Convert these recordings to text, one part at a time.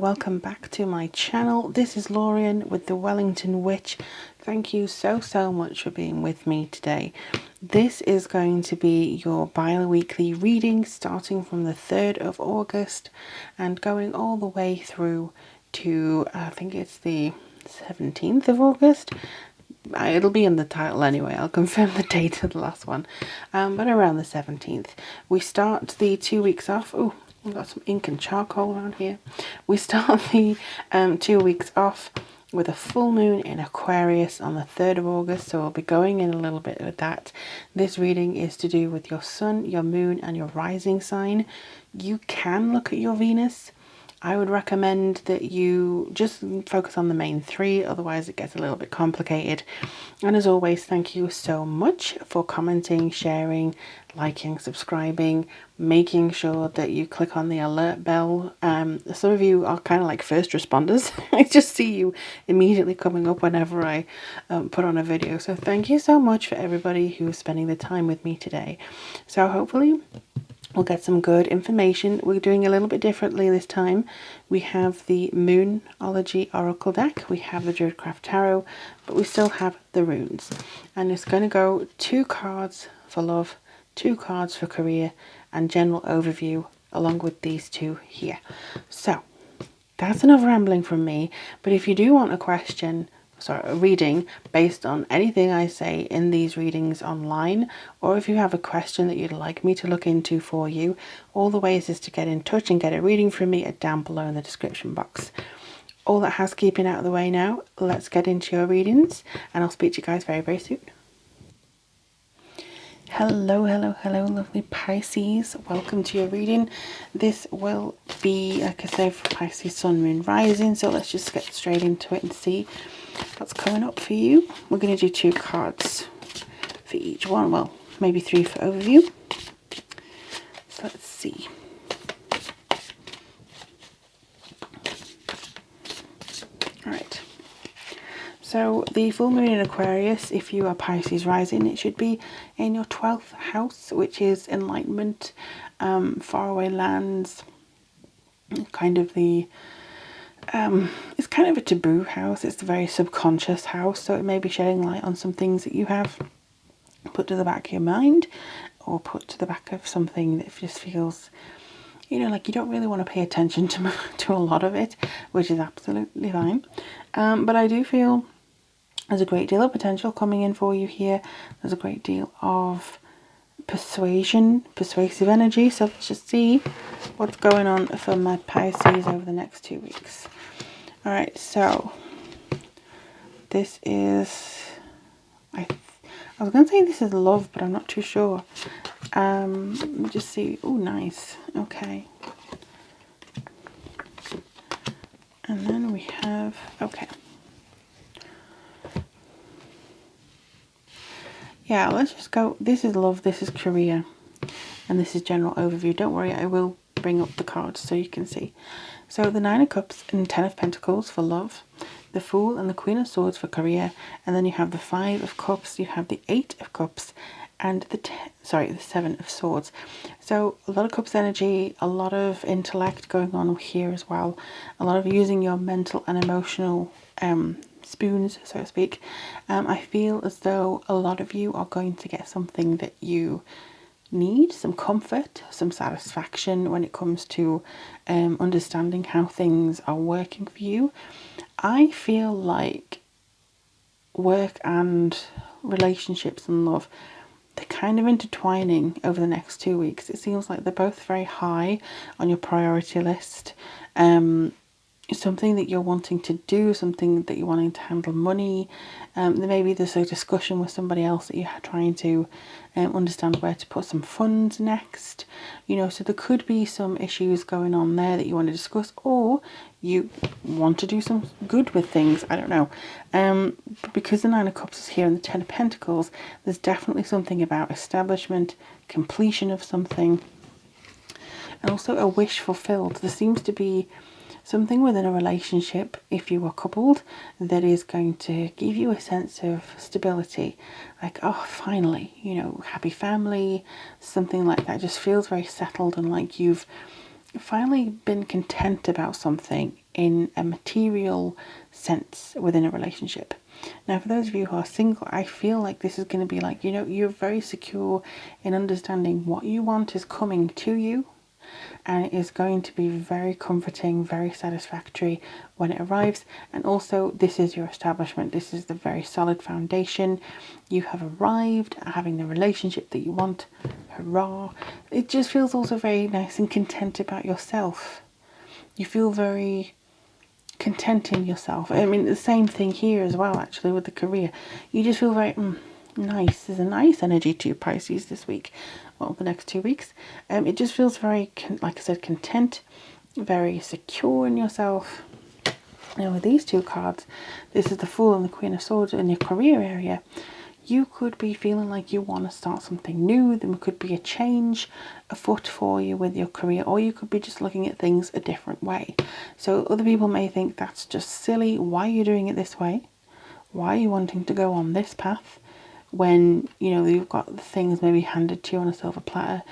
welcome back to my channel. This is Lorien with the Wellington Witch. Thank you so much for being with me today. This is going to be your bi-weekly reading starting from the 3rd of August and going all the way through to I think it's the 17th of August. It'll be in the title anyway, I'll confirm the date of the last one, but around the 17th. We start the 2 weeks off. Oh, we've got some ink and charcoal around here. We start the 2 weeks off with a full moon in Aquarius on the 3rd of August, so we'll be going in a little bit with that. This reading is to do with your sun, your moon and your rising sign. You can look at your Venus. I would recommend that you just focus on the main three, otherwise it gets a little bit complicated. And as always, thank you so much for commenting, sharing, liking, subscribing, making sure that you click on the alert bell. Some of you are kind of like first responders. I just see you immediately coming up whenever I put on a video. So thank you so much for everybody who's spending the time with me today. So hopefully we'll get some good information. We're doing a little bit differently this time. We have the Moonology Oracle deck, we have the Druidcraft Tarot, but we still have the runes. And it's going to go 2 cards for love, 2 cards for career, and general overview along with these 2 here. So that's enough rambling from me, but if you do want a reading based on anything I say in these readings online, or if you have a question that you'd like me to look into for you, all the ways is to get in touch and get a reading from me are down below in the description box. All that housekeeping out of the way now, let's get into your readings and I'll speak to you guys very soon. Hello lovely Pisces, welcome to your reading. This will be, like I say, for Pisces Sun, Moon, Rising, so let's just get straight into it and see what's coming up for you. We're going to do 2 cards for each one, well maybe 3 for overview. So let's see. Alright, so the full moon in Aquarius, if you are Pisces rising, it should be in your 12th house, which is enlightenment, faraway lands, kind of the it's kind of a taboo house. It's a very subconscious house, so it may be shedding light on some things that you have put to the back of your mind, or put to the back of something that just feels, you know, like you don't really want to pay attention to a lot of it, which is absolutely fine. But I do feel there's a great deal of potential coming in for you here. There's a great deal of persuasive energy. So let's just see what's going on for my Pisces over the next 2 weeks. All right, so this is, I was going to say this is love, but I'm not too sure. Let me just see. Oh, nice. Okay. And then we have, okay. Yeah, let's just go. This is love, this is career, and this is general overview. Don't worry, I will bring up the cards so you can see. So the 9 of Cups and 10 of Pentacles for love, the Fool and the Queen of Swords for career, and then you have the 5 of Cups, you have the 8 of Cups, and the 7 of Swords. So a lot of Cups energy, a lot of intellect going on here as well, a lot of using your mental and emotional spoons, so to speak. I feel as though a lot of you are going to get something that you need, some comfort, some satisfaction when it comes to understanding how things are working for you. I feel like work and relationships and love, they're kind of intertwining over the next 2 weeks. It seems like they're both very high on your priority list. Something that you're wanting to do, something that you're wanting to handle money. Maybe there's a discussion with somebody else that you're trying to understand where to put some funds next. You know, so there could be some issues going on there that you want to discuss, or you want to do some good with things. I don't know. But because the 9 of Cups is here and the 10 of Pentacles, there's definitely something about establishment, completion of something, and also a wish fulfilled. There seems to be something within a relationship, if you are coupled, that is going to give you a sense of stability. Like, oh, finally, you know, happy family, something like that. Just feels very settled and like you've finally been content about something in a material sense within a relationship. Now, for those of you who are single, I feel like this is going to be like, you know, you're very secure in understanding what you want is coming to you, and it is going to be very comforting, very satisfactory when it arrives. And also, this is your establishment. This is the very solid foundation. You have arrived at having the relationship that you want. Hurrah. It just feels also very nice and content about yourself. You feel very content in yourself. I mean, the same thing here as well, actually, with the career. You just feel very nice. There's a nice energy to Pisces this week. Well, the next 2 weeks. It just feels very, like I said, content, very secure in yourself. Now, with these two cards, this is the Fool and the Queen of Swords in your career area. You could be feeling like you want to start something new. There could be a change afoot for you with your career, or you could be just looking at things a different way. So other people may think that's just silly. Why are you doing it this way? Why are you wanting to go on this path when, you know, you've got the things maybe handed to you on a silver platter?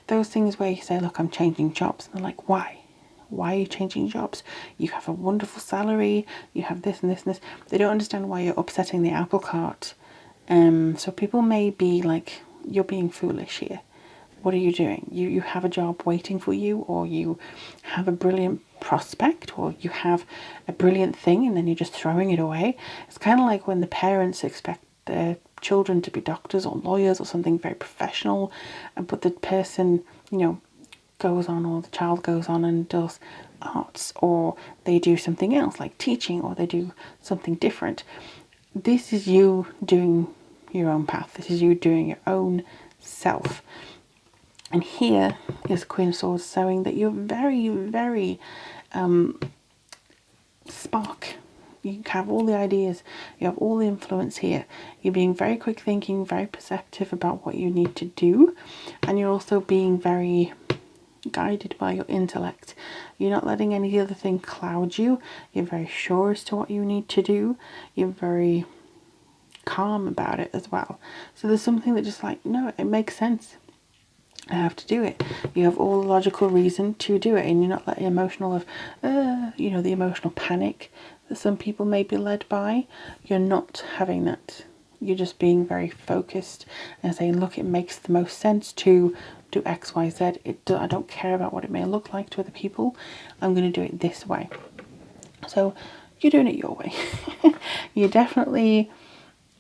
Those things where you say, look, I'm changing jobs. And they're like, why? Why are you changing jobs? You have a wonderful salary. You have this and this and this. They don't understand why you're upsetting the apple cart. So people may be like, you're being foolish here. What are you doing? You have a job waiting for you, or you have a brilliant prospect, or you have a brilliant thing and then you're just throwing it away. It's kind of like when the parents expect their children to be doctors or lawyers or something very professional, but the person, you know, goes on, or the child goes on and does arts, or they do something else like teaching, or they do something different. This is you doing your own path. This is you doing your own self. And here is Queen of Swords showing that you're very, very spark. You have all the ideas. You have all the influence here. You're being very quick thinking, very perceptive about what you need to do. And you're also being very guided by your intellect. You're not letting any other thing cloud you. You're very sure as to what you need to do. You're very calm about it as well. So there's something that just like, no, it makes sense. I have to do it. You have all the logical reason to do it, and you're not like emotional of, you know, the emotional panic that some people may be led by. You're not having that. You're just being very focused and saying, look, it makes the most sense to do X, Y, Z. I don't care about what it may look like to other people. I'm going to do it this way. So you're doing it your way. You're definitely,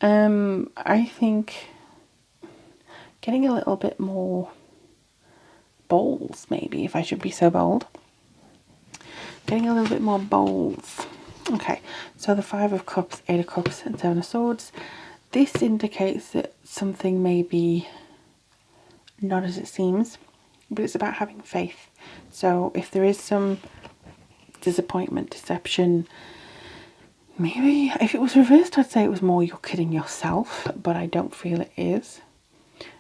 I think, getting a little bit more balls, maybe, if I should be so bold. Getting a little bit more balls. Okay, so the 5 of Cups, 8 of Cups, and 7 of Swords. This indicates that something may be not as it seems, but it's about having faith. So if there is some disappointment, deception, maybe if it was reversed, I'd say it was more you're kidding yourself, but I don't feel it is.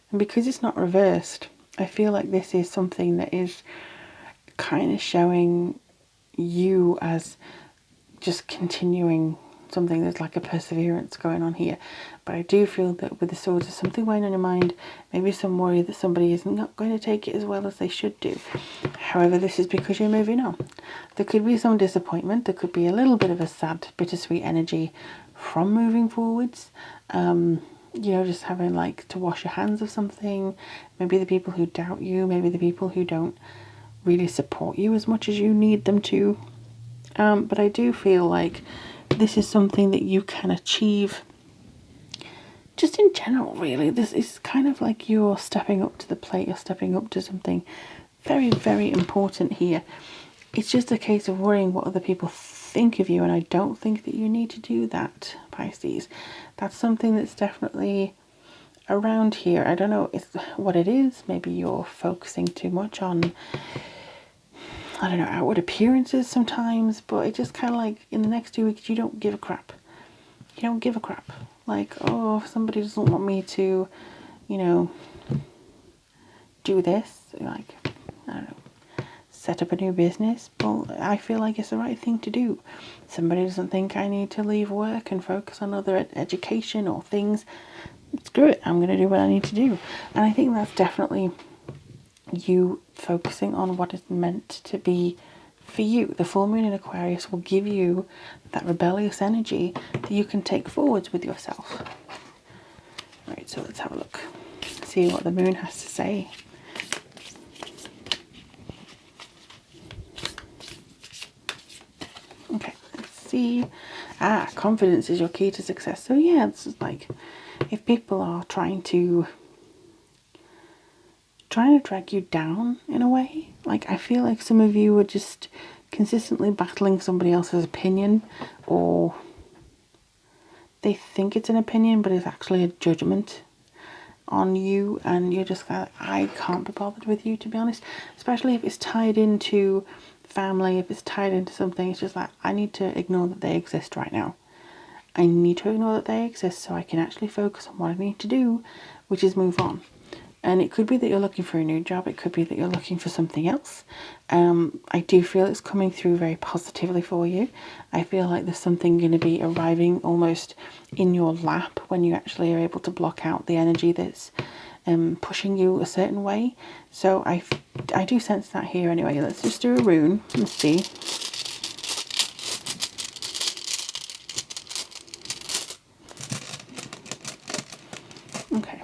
And because it's not reversed, I feel like this is something that is kind of showing you as just continuing something. There's like a perseverance going on here. But I do feel that with the swords, there's something weighing on your mind. Maybe some worry that somebody is not going to take it as well as they should do. However, this is because you're moving on. There could be some disappointment. There could be a little bit of a sad, bittersweet energy from moving forwards. You know, just having like to wash your hands of something. Maybe the people who doubt you, maybe the people who don't really support you as much as you need them to. But I do feel like this is something that you can achieve just in general, really. This is kind of like you're stepping up to the plate, you're stepping up to something very, very important here. It's just a case of worrying what other people think of you, and I don't think that you need to do that, Pisces. That's something that's definitely around here. I don't know what it is. Maybe you're focusing too much on, I don't know, outward appearances sometimes, but it just kind of like in the next 2 weeks, you don't give a crap. You don't give a crap. Like, oh, if somebody doesn't want me to, you know, do this, like, I don't know, set up a new business, well, I feel like it's the right thing to do. Somebody doesn't think I need to leave work and focus on other education or things. Screw it, I'm going to do what I need to do. And I think that's definitely you focusing on what is meant to be for you, the full moon in Aquarius will give you that rebellious energy that you can take forwards with yourself. Right, so let's have a look, see what the moon has to say. Okay, let's see. Confidence is your key to success. So yeah, this is like, if people are trying to drag you down in a way, like I feel like some of you are just consistently battling somebody else's opinion, or they think it's an opinion but it's actually a judgment on you, and you're just kind of, I can't be bothered with you, to be honest, especially if it's tied into family, if it's tied into something. It's just like, I need to ignore that they exist right now. I need to ignore that they exist so I can actually focus on what I need to do, which is move on. And it could be that you're looking for a new job. It could be that you're looking for something else. I do feel it's coming through very positively for you. I feel like there's something going to be arriving almost in your lap when you actually are able to block out the energy that's pushing you a certain way. So I do sense that here anyway. Let's just do a rune and see. Okay.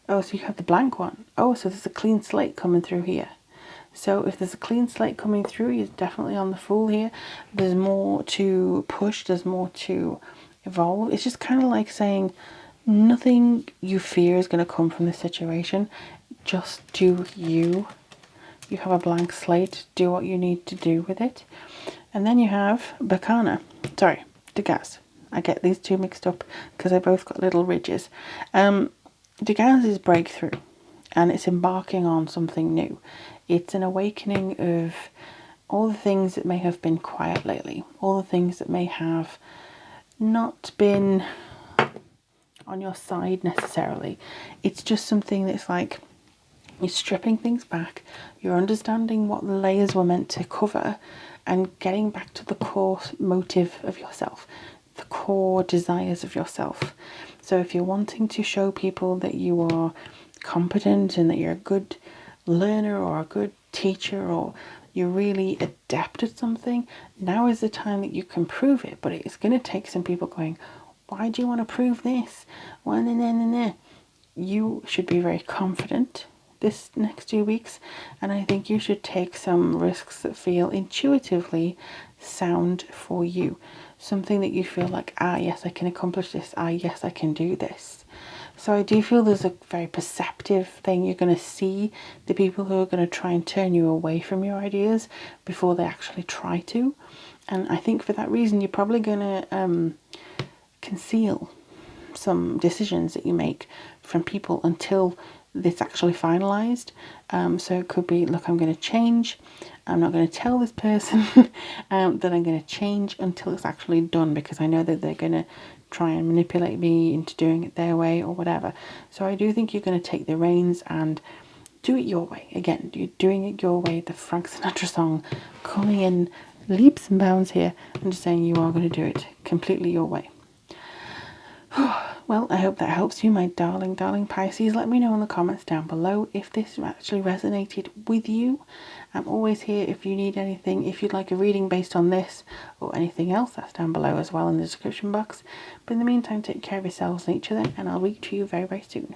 Oh, so you have the blank one. Oh, so there's a clean slate coming through here. So if there's a clean slate coming through, you're definitely on the Fool here. There's more to push. There's more to evolve. It's just kind of like saying nothing you fear is going to come from this situation. Just do you. You have a blank slate. Do what you need to do with it. And then you have Bacana. Sorry, Degas. I get these two mixed up because they both got little ridges. Degas is breakthrough, and it's embarking on something new. It's an awakening of all the things that may have been quiet lately, all the things that may have not been on your side necessarily. It's just something that's like, you're stripping things back, you're understanding what the layers were meant to cover, and getting back to the core motive of yourself, the core desires of yourself. So if you're wanting to show people that you are competent and that you're a good learner or a good teacher, or you're really adept at something, now is the time that you can prove it. But it's going to take some people going, why do you want to prove this? Well, you should be very confident this next 2 weeks, and I think you should take some risks that feel intuitively sound for you. Something that you feel like, yes, I can accomplish this. Yes, I can do this. So I do feel there's a very perceptive thing. You're going to see the people who are going to try and turn you away from your ideas before they actually try to. And I think for that reason, you're probably going to conceal some decisions that you make from people until it's actually finalized. So it could be, look, I'm going to change. I'm not going to tell this person that I'm going to change until it's actually done, because I know that they're going to try and manipulate me into doing it their way or whatever. So I do think you're going to take the reins and do it your way. Again, you're doing it your way. The Frank Sinatra song coming in leaps and bounds here, and just saying you are going to do it completely your way. Well, I hope that helps you, my darling Pisces. Let me know in the comments down below if this actually resonated with you. I'm always here if you need anything. If you'd like a reading based on this or anything else, that's down below as well in the description box. But in the meantime, take care of yourselves and each other, and I'll read to you very, very soon.